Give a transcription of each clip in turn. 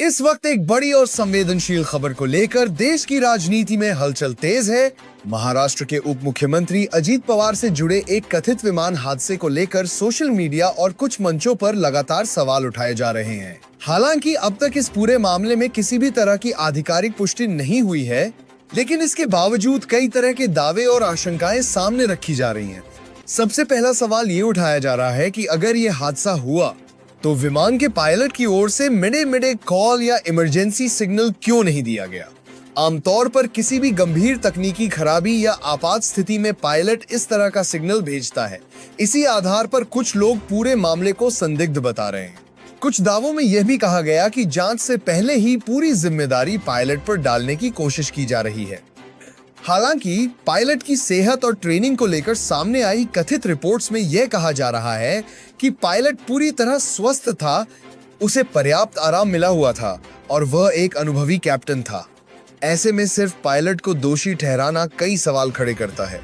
इस वक्त एक बड़ी और संवेदनशील खबर को लेकर देश की राजनीति में हलचल तेज है। महाराष्ट्र के उप मुख्यमंत्री अजीत पवार से जुड़े एक कथित विमान हादसे को लेकर सोशल मीडिया और कुछ मंचों पर लगातार सवाल उठाए जा रहे हैं। हालांकि अब तक इस पूरे मामले में किसी भी तरह की आधिकारिक पुष्टि नहीं हुई है, लेकिन इसके बावजूद कई तरह के दावे और आशंकाएं सामने रखी जा रही हैं। सबसे पहला सवाल ये उठाया जा रहा है कि अगर ये हादसा हुआ तो विमान के पायलट की ओर से मिडे कॉल या इमरजेंसी सिग्नल क्यों नहीं दिया गया। आमतौर पर किसी भी गंभीर तकनीकी खराबी या आपात स्थिति में पायलट इस तरह का सिग्नल भेजता है। इसी आधार पर कुछ लोग पूरे मामले को संदिग्ध बता रहे हैं। कुछ दावों में यह भी कहा गया कि जांच से पहले ही पूरी जिम्मेदारी पायलट पर डालने की कोशिश की जा रही है। हालांकि पायलट की सेहत और ट्रेनिंग को लेकर सामने आई कथित रिपोर्ट्स में यह कहा जा रहा है कि पायलट पूरी तरह स्वस्थ था, उसे पर्याप्त आराम मिला हुआ था और वह एक अनुभवी कैप्टन था। ऐसे में सिर्फ पायलट को दोषी ठहराना कई सवाल खड़े करता है।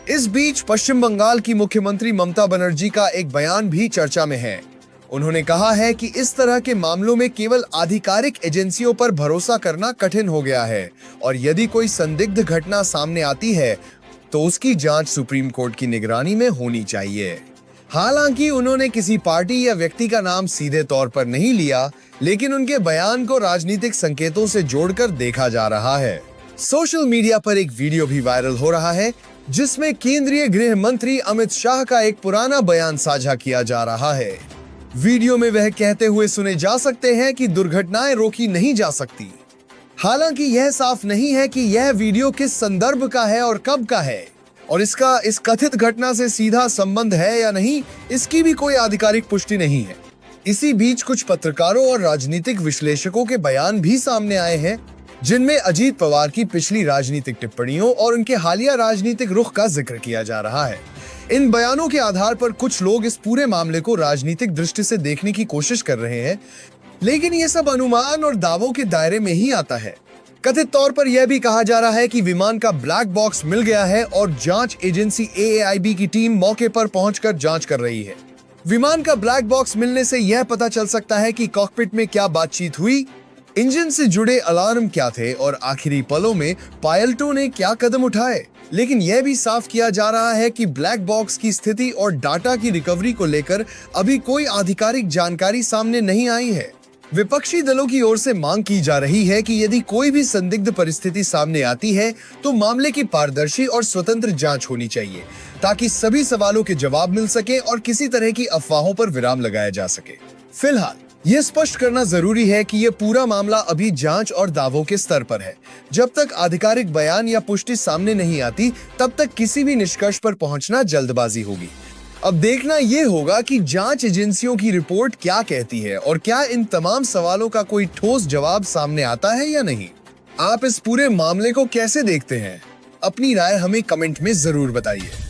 इस बीच पश्चिम बंगाल की मुख्यमंत्री ममता बनर्जी का एक बयान भी चर्चा में है। उन्होंने कहा है कि इस तरह के मामलों में केवल आधिकारिक एजेंसियों पर भरोसा करना कठिन हो गया है और यदि कोई संदिग्ध घटना सामने आती है तो उसकी जांच सुप्रीम कोर्ट की निगरानी में होनी चाहिए। हालांकि उन्होंने किसी पार्टी या व्यक्ति का नाम सीधे तौर पर नहीं लिया, लेकिन उनके बयान को राजनीतिक संकेतों से जोड़कर देखा जा रहा है। सोशल मीडिया पर एक वीडियो भी वायरल हो रहा है जिसमें केंद्रीय गृह मंत्री अमित शाह का एक पुराना बयान साझा किया जा रहा है। वीडियो में वह कहते हुए सुने जा सकते हैं कि दुर्घटनाएं रोकी नहीं जा सकती। हालांकि यह साफ नहीं है कि यह वीडियो किस संदर्भ का है और कब का है और इसका इस कथित घटना से सीधा संबंध है या नहीं, इसकी भी कोई आधिकारिक पुष्टि नहीं है। इसी बीच कुछ पत्रकारों और राजनीतिक विश्लेषकों के बयान भी सामने आए हैं जिनमें अजीत पवार की पिछली राजनीतिक टिप्पणियों और उनके हालिया राजनीतिक रुख का जिक्र किया जा रहा है। इन बयानों के आधार पर कुछ लोग इस पूरे मामले को राजनीतिक दृष्टि से देखने की कोशिश कर रहे हैं, लेकिन ये सब अनुमान और दावों के दायरे में ही आता है। कथित तौर पर यह भी कहा जा रहा है कि विमान का ब्लैक बॉक्स मिल गया है और जांच एजेंसी AAIB की टीम मौके पर पहुंचकर जांच कर रही है। विमान का ब्लैक बॉक्स मिलने से यह पता चल सकता है कि कॉकपिट में क्या बातचीत हुई, इंजन से जुड़े अलार्म क्या थे और आखिरी पलों में पायलटों ने क्या कदम उठाए। लेकिन यह भी साफ किया जा रहा है कि ब्लैक बॉक्स की स्थिति और डाटा की रिकवरी को लेकर अभी कोई आधिकारिक जानकारी सामने नहीं आई है। विपक्षी दलों की ओर से मांग की जा रही है कि यदि कोई भी संदिग्ध परिस्थिति सामने आती है तो मामले की पारदर्शी और स्वतंत्र जांच होनी चाहिए ताकि सभी सवालों के जवाब मिल सके और किसी तरह की अफवाहों पर विराम लगाया जा सके। फिलहाल यह स्पष्ट करना जरूरी है कि यह पूरा मामला अभी जांच और दावों के स्तर पर है। जब तक आधिकारिक बयान या पुष्टि सामने नहीं आती, तब तक किसी भी निष्कर्ष पर पहुंचना जल्दबाजी होगी। अब देखना यह होगा कि जांच एजेंसियों की रिपोर्ट क्या कहती है और क्या इन तमाम सवालों का कोई ठोस जवाब सामने आता है या नहीं। आप इस पूरे मामले को कैसे देखते हैं? अपनी राय हमें कमेंट में जरूर बताइए।